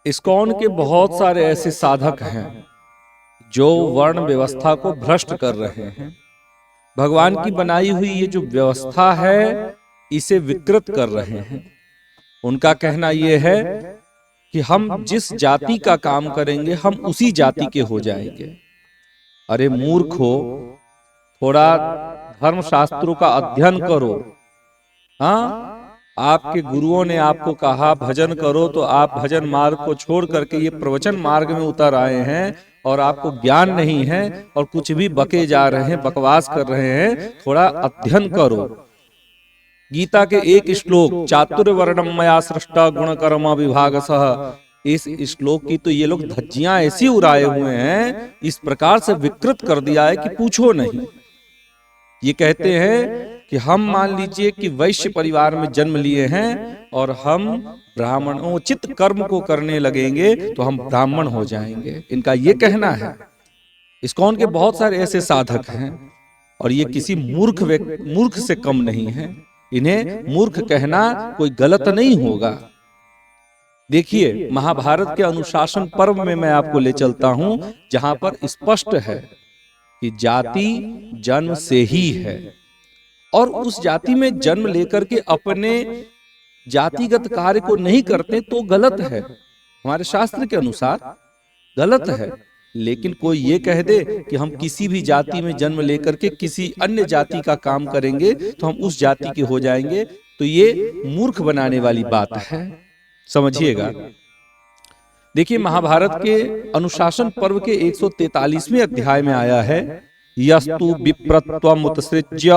ISKCON के बहुत सारे ऐसे साधक हैं जो वर्ण व्यवस्था को भ्रष्ट कर रहे हैं। भगवान की बनाई हुई ये जो व्यवस्था है इसे विकृत कर रहे हैं। उनका कहना यह है कि हम जिस जाति का काम करेंगे हम उसी जाति के हो जाएंगे। अरे मूर्खो, थोड़ा धर्म शास्त्रों का अध्ययन करो। हाँ, आपके गुरुओं ने आपको कहा भजन करो तो आप भजन मार्ग को छोड़ करके ये प्रवचन मार्ग में उतर आए हैं और आपको ज्ञान नहीं है और कुछ भी बके जा रहे हैं, बकवास कर रहे हैं। थोड़ा अध्ययन करो। गीता के एक श्लोक चातुर्वर्णम मया सृष्टा गुण कर्म विभागसः, इस श्लोक की तो ये लोग धज्जियां ऐसी उड़ाए हुए हैं, इस प्रकार से विकृत कर दिया है कि पूछो नहीं। ये कहते हैं कि हम मान लीजिए कि वैश्य परिवार में जन्म लिए हैं और हम ब्राह्मणोचित कर्म को करने लगेंगे तो हम ब्राह्मण हो जाएंगे। इनका ये कहना है। इस्कॉन के बहुत सारे ऐसे साधक हैं और ये किसी मूर्ख से कम नहीं है। इन्हें मूर्ख कहना कोई गलत नहीं होगा। देखिए, महाभारत के अनुशासन पर्व में मैं आपको ले चलता हूं, जहां पर स्पष्ट है कि जाति जन्म से ही है और उस जाति में जन्म लेकर के अपने जातिगत कार्य को नहीं करते तो गलत है। हमारे शास्त्र के अनुसार गलत है। लेकिन कोई ये कह दे कि हम किसी भी जाति में जन्म लेकर के किसी अन्य जाति का काम करेंगे तो हम उस जाति के हो जाएंगे, तो ये मूर्ख बनाने वाली बात है। समझिएगा। देखिए, महाभारत के अनुशासन पर्व के 143वें अध्याय में आया है, यस्तु विप्रत्वमुत्सृज्य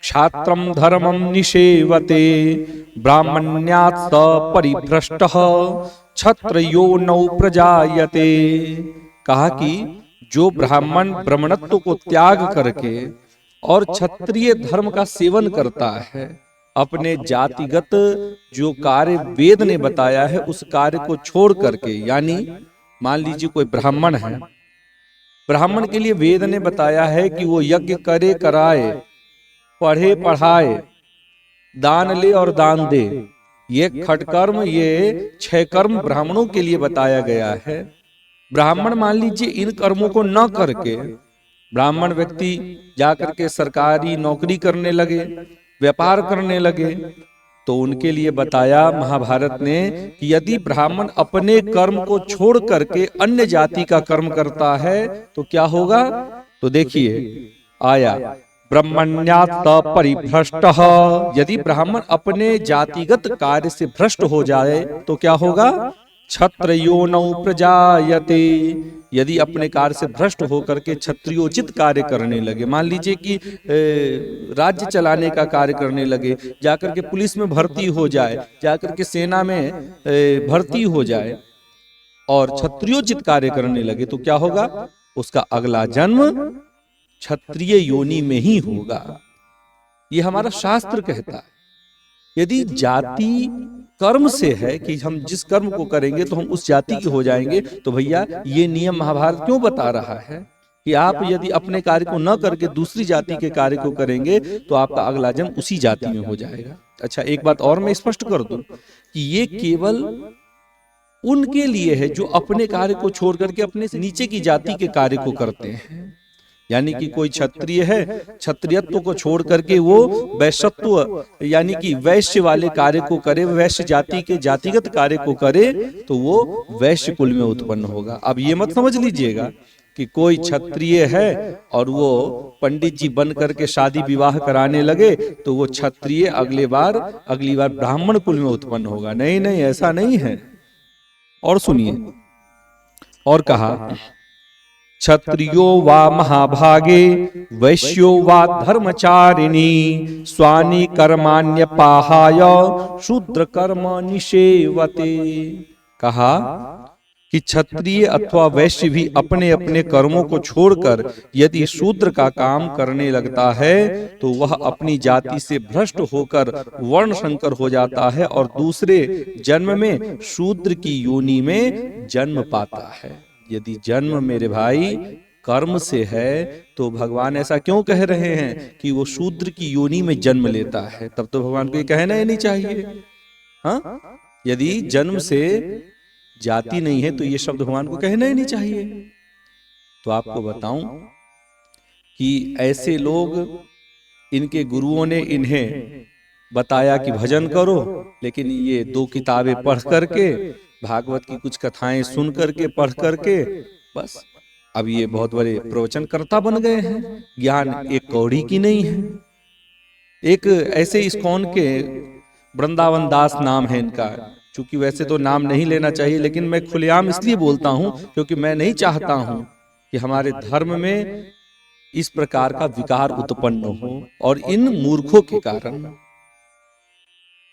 क्षात्रम धर्मम निषेवते ब्राह्मण्यात् स परिभ्रष्टः क्षत्रियो नौ प्रजायते। कहा कि जो ब्राह्मण ब्राह्मणत्व को त्याग करके और क्षत्रिय धर्म का सेवन करता है, अपने जातिगत जो कार्य वेद ने बताया है उस कार्य को छोड़ करके, यानी मान लीजिए कोई ब्राह्मण है, ब्राह्मण के लिए वेद ने बताया है कि वो यज्ञ करे कराए, पढ़े पढ़ाए, दान ले और दान दे। ये खटकर्म, ये 6 कर्म ब्राह्मणों के लिए बताया गया है। ब्राह्मण मान लीजिए इन कर्मों को न करके ब्राह्मण व्यक्ति जाकर के सरकारी नौकरी करने लगे, व्यापार करने लगे, तो उनके लिए बताया महाभारत ने कि यदि ब्राह्मण अपने कर्म को छोड़ करके अन्य जाति का कर्म करता है तो क्या होगा। तो देखिए आया, ब्राह्मण्यात् परिभ्रष्टः, यदि ब्राह्मण अपने जातिगत कार्य से भ्रष्ट हो जाए तो क्या होगा। क्षत्रियो नौ प्रजायते, यदि अपने कार्य से भ्रष्ट होकर के क्षत्रियोचित कार्य करने लगे, मान लीजिए कि राज्य चलाने का कार्य करने लगे, जाकर के पुलिस में भर्ती हो जाए, जाकर के सेना में भर्ती हो जाए और क्षत्रियोचित कार्य करने लगे, तो क्या होगा, उसका अगला जन्म क्षत्रिय योनि में ही होगा। ये हमारा शास्त्र कहता है। यदि जाति कर्म से है कि हम जिस कर्म को करेंगे तो हम उस जाति के हो जाएंगे, तो भैया ये नियम महाभारत क्यों बता रहा है कि आप यदि अपने कार्य को न करके दूसरी जाति के कार्य को करेंगे तो आपका अगला जन्म उसी जाति में हो जाएगा। अच्छा, एक बात और मैं स्पष्ट कर दूं कि ये केवल उनके लिए है जो अपने कार्य को छोड़ करके अपने से नीचे की जाति के कार्य को करते हैं। यानी कि कोई क्षत्रिय है, क्षत्रियत्व को छोड़ करके वो वैश्यत्व यानी कि वैश्य वाले कार्य को करे, वैश्य जाति के जातिगत कार्य को करे, तो वो वैश्य कुल में उत्पन्न होगा। अब ये मत समझ लीजिएगा कि कोई क्षत्रिय है और वो पंडित जी बन करके शादी विवाह कराने लगे तो वो क्षत्रिय अगली बार ब्राह्मण कुल में उत्पन्न होगा। नहीं नहीं, ऐसा नहीं है। और सुनिए, और कहा, क्षत्रियो वा महाभागे वैश्यो वा धर्मचारिणी स्वानि कर्माण्यपाहाय शूद्र कर्म निषेवते। कहा कि क्षत्रिय अथवा वैश्य भी अपने अपने कर्मों को छोड़कर यदि शूद्र का काम करने लगता है तो वह अपनी जाति से भ्रष्ट होकर वर्ण संकर हो जाता है और दूसरे जन्म में शूद्र की योनि में जन्म पाता है। यदि जन्म मेरे भाई कर्म से है तो भगवान ऐसा क्यों कह रहे हैं कि वो शूद्र की योनि में जन्म लेता है? तब तो भगवान को ये कहना ही नहीं चाहिए। हाँ, यदि जन्म से जाति नहीं है तो ये शब्द भगवान को कहना ही नहीं चाहिए। तो आपको बताऊं कि ऐसे लोग, इनके गुरुओं ने इन्हें बताया कि भजन करो, लेकिन ये 2 किताबें पढ़ करके, भागवत की कुछ कथाएं सुन करके, पढ़ करके, बस अब ये बहुत बड़े प्रवचनकर्ता बन गए हैं। ज्ञान एक कौड़ी की नहीं है। एक ऐसे इस्कॉन के वृंदावन दास नाम है इनका, चूंकि वैसे तो नाम नहीं लेना चाहिए, लेकिन मैं खुलेआम इसलिए बोलता हूं क्योंकि मैं नहीं चाहता हूं कि हमारे धर्म में इस प्रकार का विकार उत्पन्न हो, और इन मूर्खों के कारण।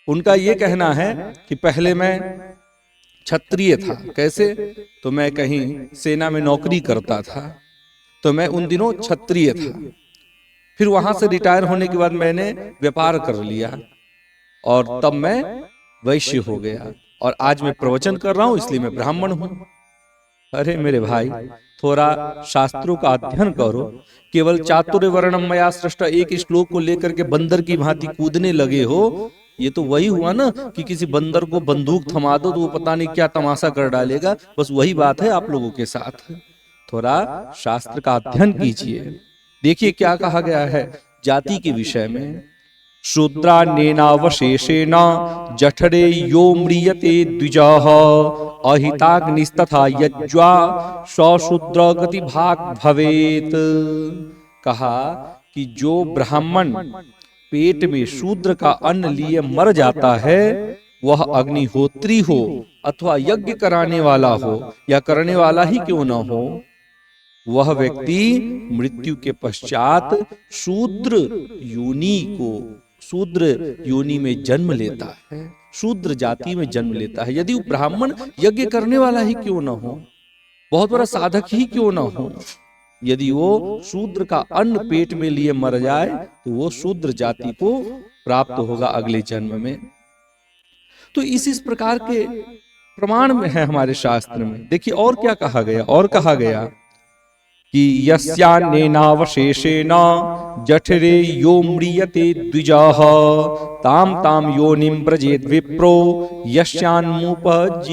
उनका यह कहना है कि पहले मैं क्षत्रिय था। कैसे? तो मैं कहीं सेना में नौकरी करता था, तो मैं उन दिनों क्षत्रिय था। फिर वहां से रिटायर होने के बाद मैंने व्यापार कर लिया, और तब मैं वैश्य हो गया, और आज मैं प्रवचन कर रहा हूं, इसलिए मैं ब्राह्मण हूं। अरे मेरे भाई, थोड़ा शास्त्रों का अध्ययन करो। केवल चातुर्य वर्णम मया सृष्ट एक श्लोक को लेकर के बंदर की भांति कूदने लगे हो। ये तो वही हुआ ना कि किसी बंदर को बंदूक थमा दो तो वो पता नहीं क्या तमाशा कर डालेगा। बस वही बात है आप लोगों के साथ। थोड़ा शास्त्र का अध्ययन कीजिए। देखिए क्या कहा गया है जाति के विषय में। शूद्रान्नेनावशेषेण जठरे यो म्रियते द्विजः अहिताग्निस्तथा यज्वा सशूद्र गति भाग भवेत। कहा कि जो ब्राह्मण पेट में शूद्र का अन्न लिए मर जाता है, वह अग्निहोत्री हो अथवा यज्ञ कराने वाला हो या करने वाला ही क्यों न हो, वह व्यक्ति मृत्यु के पश्चात शूद्र योनि में जन्म लेता है, शूद्र जाति में जन्म लेता है। यदि वो ब्राह्मण यज्ञ करने वाला ही क्यों न हो, बहुत बड़ा साधक ही क्यों न हो, यदि वो शूद्र का अन्न पेट में लिए मर जाए तो वो शूद्र जाति को प्राप्त होगा अगले जन्म में। तो इस प्रकार के प्रमाण में है हमारे शास्त्र में। देखिए और क्या कहा गया, और कहा गया कि यस्यान्नेनावशेषेण जठरे यो म्रियते द्विजः ताम ताम योनिं व्रजेत विप्रो यस्यान्मुपजीवति।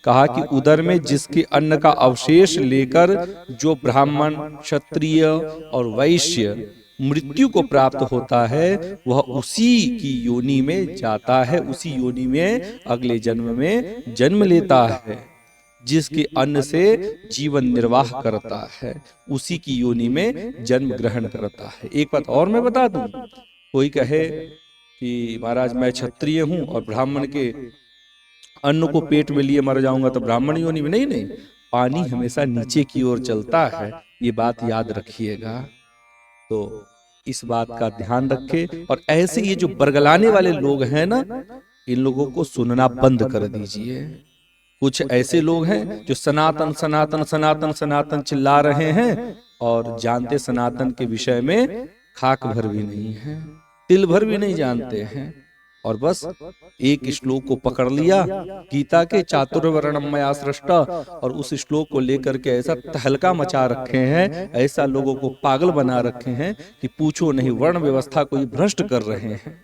कहा कि उदर में जिसके अन्न का अवशेष लेकर जो ब्राह्मण, क्षत्रिय और वैश्य मृत्यु को प्राप्त होता है, वह उसी की योनि में जाता है, उसी योनि में अगले जन्म में जन्म लेता है। जिसके अन्न से जीवन निर्वाह करता है, उसी की योनि में जन्म ग्रहण करता है। एक बात और मैं बता दूं, कोई कहे कि महाराज मैं क्षत्रिय हूं और ब्राह्मण के अन्न को पेट में लिए मर जाऊंगा तो ब्राह्मण योनि में। नहीं नहीं, पानी हमेशा नीचे की ओर चलता है, ये बात याद रखिएगा। तो इस बात का ध्यान रखें। और ऐसे ये जो बरगलाने वाले लोग हैं ना, इन लोगों को सुनना बंद कर दीजिए। कुछ ऐसे लोग हैं जो सनातन सनातन सनातन सनातन चिल्ला रहे हैं और जानते सनातन के विषय में खाक भर भी नहीं है, तिल भर भी नहीं जानते हैं, और बस एक श्लोक को पकड़ लिया गीता के चातुर्य वर्णम मया सृष्ट, और उस श्लोक को लेकर के ऐसा तहलका मचा रखे हैं, ऐसा लोगों को पागल बना रखे हैं कि पूछो नहीं। वर्ण व्यवस्था को भ्रष्ट कर रहे हैं।